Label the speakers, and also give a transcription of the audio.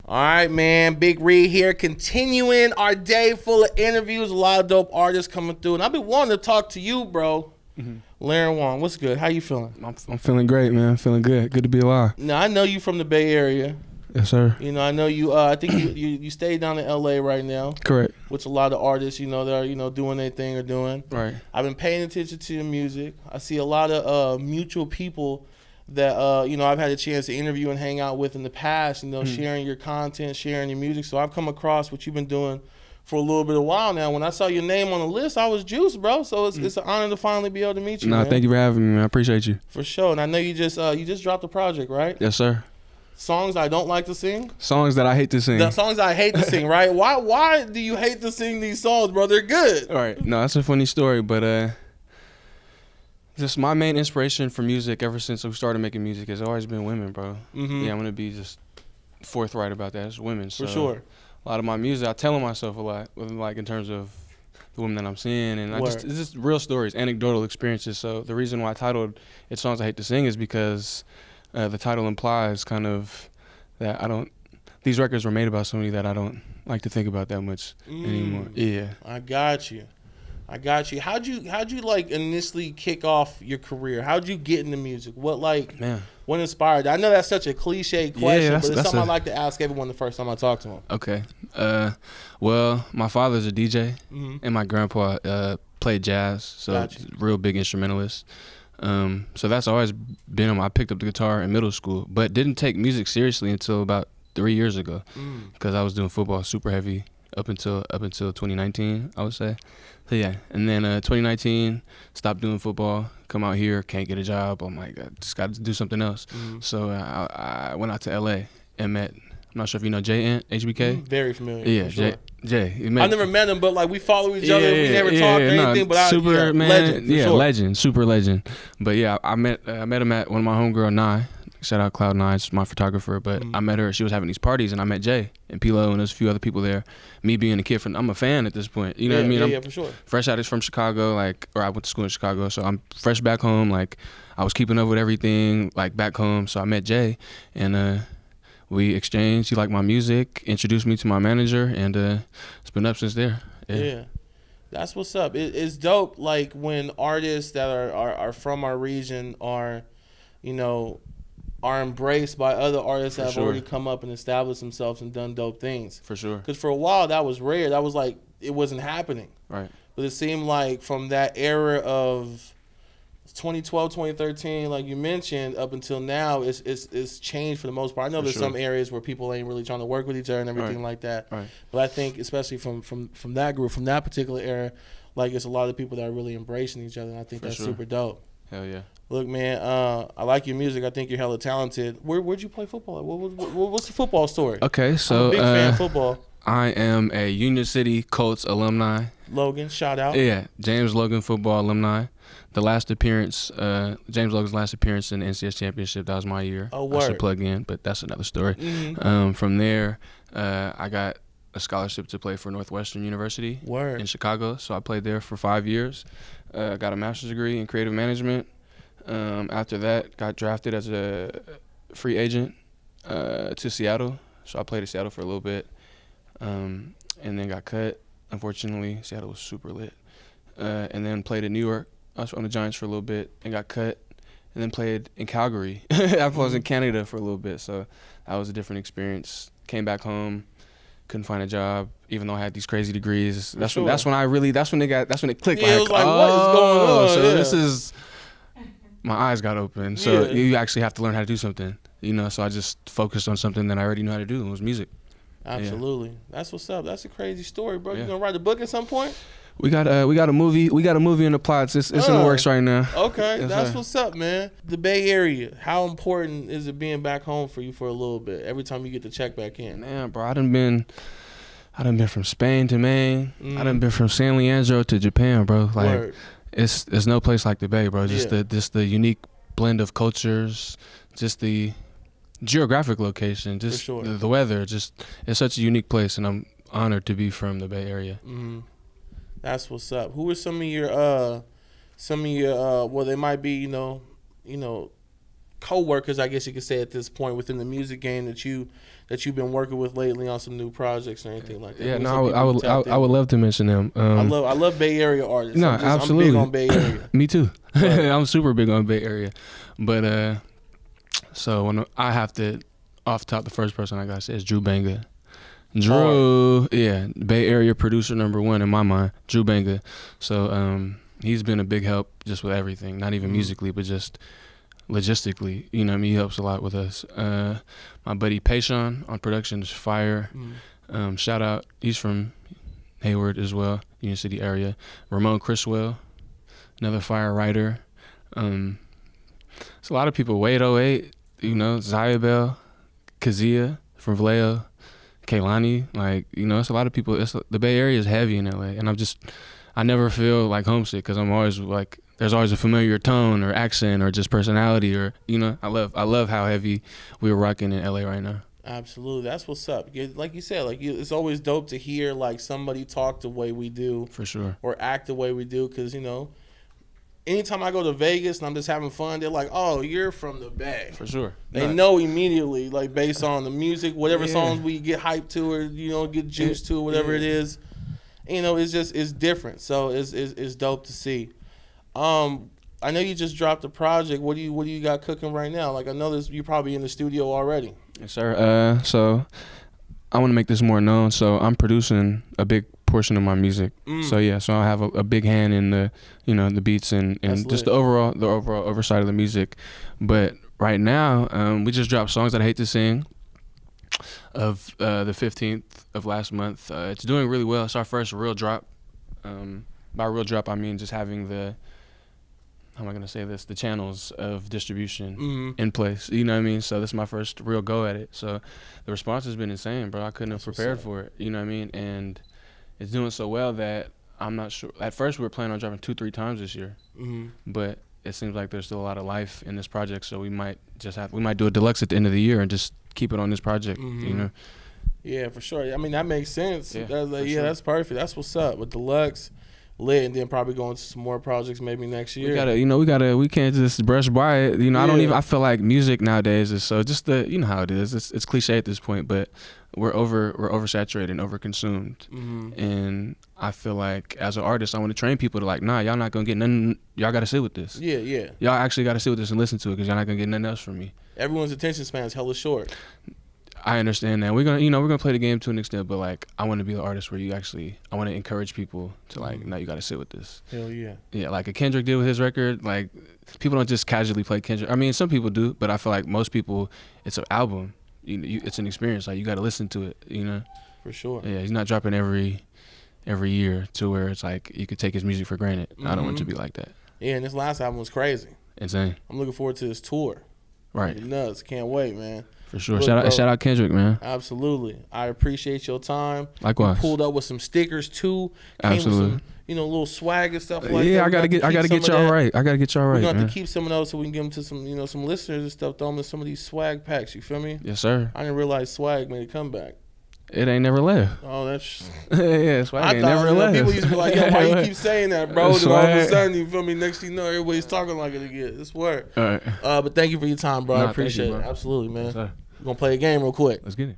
Speaker 1: All right, man. Big Reed here, continuing our day full of interviews. A lot of dope artists coming through, and I've been wanting to talk to you, bro. Larren Wong, what's good? How you feeling?
Speaker 2: I'm feeling great, man. Feeling good. Good to be alive.
Speaker 1: Now I know you from the Bay Area.
Speaker 2: Yes, sir.
Speaker 1: You know, I know you. I think you stay down in L.A. right now.
Speaker 2: Correct.
Speaker 1: Which a lot of artists, that are doing their thing or doing.
Speaker 2: Right.
Speaker 1: I've been paying attention to your music. I see a lot of mutual people that I've had a chance to interview and hang out with in the past. Sharing your content, sharing your music. So I've come across what you've been doing for a little bit of while now. When I saw your name on the list, I was juiced, bro. So it's an honor to finally be able to meet you.
Speaker 2: No,
Speaker 1: man.
Speaker 2: Thank you for having me, man. I appreciate you.
Speaker 1: For sure. And I know you just dropped a project, right?
Speaker 2: Yes, sir.
Speaker 1: Songs I don't like to sing.
Speaker 2: Songs that I hate to sing.
Speaker 1: The songs I hate to sing, right? Why do you hate to sing these songs, bro? They're good.
Speaker 2: All right. No, that's a funny story, but just my main inspiration for music ever since we started making music has always been women, bro.
Speaker 1: Mm-hmm.
Speaker 2: Yeah, I'm gonna be just forthright about that. It's women. So
Speaker 1: For sure.
Speaker 2: A lot of my music, I tell myself a lot, like in terms of the women that I'm seeing, and it's just real stories, anecdotal experiences. So the reason why I titled it "Songs I Hate to Sing" is because the title implies kind of that these records were made about somebody that I don't like to think about that much anymore. Yeah.
Speaker 1: I got you. How'd you like initially kick off your career? How'd you get into music? What inspired you? I know that's such a cliche question, but it's something I like to ask everyone the first time I talk to them.
Speaker 2: Okay. Well, my father's a DJ, and my grandpa played jazz, so real big instrumentalist. So that's always been I picked up the guitar in middle school, but didn't take music seriously until about 3 years ago, because I was doing football super heavy up until 2019, I would say. So yeah, and then 2019, stopped doing football, come out here, can't get a job. I'm like, I just got to do something else. So I went out to LA and met, I'm not sure if you know Jay Ant, HBK.
Speaker 1: Very familiar.
Speaker 2: Yeah,
Speaker 1: sure.
Speaker 2: Jay.
Speaker 1: I never met him, but like we follow each other. We never talked or anything. But
Speaker 2: legend, super legend. But yeah, I met him at one of my homegirl, Nye. Shout out Cloud9, it's my photographer. But I met her. She was having these parties, and I met Jay and Pilo, and there's a few other people there. Me being a kid I'm a fan at this point. You know what I mean?
Speaker 1: Yeah, for sure.
Speaker 2: Fresh out from Chicago, or I went to school in Chicago, so I'm fresh back home. Like I was keeping up with everything, like back home. So I met Jay, and we exchanged. He liked my music, introduced me to my manager, and it's been up since there.
Speaker 1: Yeah. That's what's up. It's dope. Like when artists that are from our region are embraced by other artists that have already come up and established themselves and done dope things.
Speaker 2: For sure.
Speaker 1: Because for a while that was rare. That was like it wasn't happening.
Speaker 2: Right.
Speaker 1: But it seemed like from that era of 2012, 2013, like you mentioned, up until now, it's changed for the most part. I know there's some areas where people ain't really trying to work with each other and everything like that. Right. But I think especially from that group, from that particular era, like it's a lot of people that are really embracing each other. And I think that's super dope.
Speaker 2: Hell yeah.
Speaker 1: Look, man, I like your music. I think you're hella talented. Where'd you play football at? What's the football story?
Speaker 2: Okay, so
Speaker 1: I'm a big fan of football.
Speaker 2: I am a Union City Colts alumni.
Speaker 1: Logan, shout out.
Speaker 2: Yeah, James Logan football alumni. The last appearance, James Logan's last appearance in the NCS championship, that was my year.
Speaker 1: Oh, word.
Speaker 2: I should plug in, but that's another story. From there, I got a scholarship to play for Northwestern University in Chicago, so I played there for 5 years. Got a master's degree in creative management. After that, got drafted as a free agent to Seattle. So I played at Seattle for a little bit, and then got cut. Unfortunately, Seattle was super lit. And then played in New York. I was on the Giants for a little bit and got cut. And then played in Calgary. I was in Canada for a little bit, so that was a different experience. Came back home, couldn't find a job, even though I had these crazy degrees. That's when it clicked.
Speaker 1: Yeah, it was like, what is going on?
Speaker 2: So this is. My eyes got open. So you actually have to learn how to do something, so I just focused on something that I already knew how to do, and it was music.
Speaker 1: Absolutely. That's what's up. That's a crazy story, bro. You gonna write a book at some point?
Speaker 2: We got a movie in the plots. It's in the works right now.
Speaker 1: Okay. That's what's up, man. The Bay Area, how important is it being back home for you for a little bit every time you get to check back in?
Speaker 2: Man, bro, I done been from Spain to Maine. I done been from San Leandro to Japan, bro. Like It's no place like the Bay, bro. Just the unique blend of cultures, just the geographic location, just the weather. Just it's such a unique place, and I'm honored to be from the Bay Area.
Speaker 1: That's what's up. Who are some of your well, they might be co-workers, I guess you could say at this point within the music game that you've been working with lately on some new projects or anything like that?
Speaker 2: Yeah, no, I would love to mention them.
Speaker 1: I love Bay Area artists.
Speaker 2: No, absolutely.
Speaker 1: I'm big on Bay Area.
Speaker 2: Me too. I'm super big on Bay Area, but so when I have to off top, the first person I gotta say is Drew Banga. Drew, yeah, Bay Area producer #1 in my mind, Drew Banga. So he's been a big help just with everything, not even musically, but just logistically. You know what I mean? He helps a lot with us. My buddy Payshawn on production is fire. Shout out, he's from Hayward as well, Union City area. Ramon Criswell, another fire writer. It's a lot of people. Wade 08, you know, Zayabel, Kazia from Vallejo. Kaylani, like, you know, it's a lot of people. The Bay Area is heavy in LA, and I never feel like homesick because I'm always like, there's always a familiar tone or accent or just personality, or, you know, I love how heavy we're rocking in LA right now.
Speaker 1: Absolutely, that's what's up. Like you said, it's always dope to hear like somebody talk the way we do,
Speaker 2: for sure,
Speaker 1: or act the way we do, because you know, anytime I go to Vegas and I'm just having fun, they're like, "Oh, you're from the Bay."
Speaker 2: For sure.
Speaker 1: They know immediately, like based on the music, whatever songs we get hyped to, or you know, get juiced to, whatever it is. You know, it's different. So it's dope to see. I know you just dropped a project. What do you got cooking right now? Like I know you're probably in the studio already.
Speaker 2: Yes, sir. So I want to make this more known. So I'm producing a big portion of my music. So yeah, so I have a big hand in the, you know, the beats and just the overall oversight of the music. But right now, we just dropped Songs That I Hate to Sing of the 15th of last month. It's doing really well. It's our first real drop. By real drop, I mean just having the, how am I gonna say this? The channels of distribution in place. You know what I mean? So this is my first real go at it. So the response has been insane, bro. I couldn't have prepared for it. You know what I mean? And it's doing so well that I'm not sure. At first, we were planning on dropping 2-3 times this year, but it seems like there's still a lot of life in this project. So we might do a deluxe at the end of the year and just keep it on this project. You know?
Speaker 1: Yeah, for sure. I mean, that makes sense.
Speaker 2: Yeah,
Speaker 1: sure. That's perfect. That's what's up with deluxe. Lit, and then probably go into some more projects maybe next year.
Speaker 2: We can't just brush by it. You know, I feel like music nowadays is so just you know how it is. It's cliche at this point, but we're oversaturated and overconsumed. And I feel like as an artist, I want to train people to like, nah, y'all not gonna get nothing. Y'all gotta sit with this.
Speaker 1: Yeah.
Speaker 2: Y'all actually gotta sit with this and listen to it, because y'all not gonna get nothing else from me.
Speaker 1: Everyone's attention span is hella short.
Speaker 2: I understand that. We're gonna play the game to an extent, but like I want to be the artist where I want to encourage people to like, no, you got to sit with this.
Speaker 1: Hell yeah.
Speaker 2: Yeah, like a Kendrick did with his record. Like people don't just casually play Kendrick. I mean, some people do, but I feel like most people, it's an album. It's an experience. Like you got to listen to it. You know.
Speaker 1: For sure.
Speaker 2: Yeah, he's not dropping every year to where it's like you could take his music for granted. I don't want it to be like that.
Speaker 1: Yeah, and this last album was crazy.
Speaker 2: Insane.
Speaker 1: I'm looking forward to this tour.
Speaker 2: Right.
Speaker 1: Nuts. Can't wait, man.
Speaker 2: For sure. Shout out Kendrick, man.
Speaker 1: Absolutely. I appreciate your time.
Speaker 2: Likewise.
Speaker 1: You pulled up with some stickers too.
Speaker 2: Absolutely.
Speaker 1: With some, you know, little swag and stuff like that.
Speaker 2: Yeah, I gotta get y'all right. We're
Speaker 1: gonna have to keep some of those so we can give them to some, you know, some listeners and stuff. Throw them in some of these swag packs. You feel me?
Speaker 2: Yes, sir.
Speaker 1: I didn't realize swag made a comeback.
Speaker 2: It ain't never left.
Speaker 1: Oh, that's
Speaker 2: yeah, swag ain't never left.
Speaker 1: People used to be like, yo, why you keep saying that, bro? Then all of a sudden, you feel me? Next thing you know, everybody's talking like it again. It's word.
Speaker 2: All right.
Speaker 1: But thank you for your time, bro. I appreciate it. Absolutely, man.
Speaker 2: Yes, sir.
Speaker 1: We're gonna play a game real quick.
Speaker 2: Let's get it.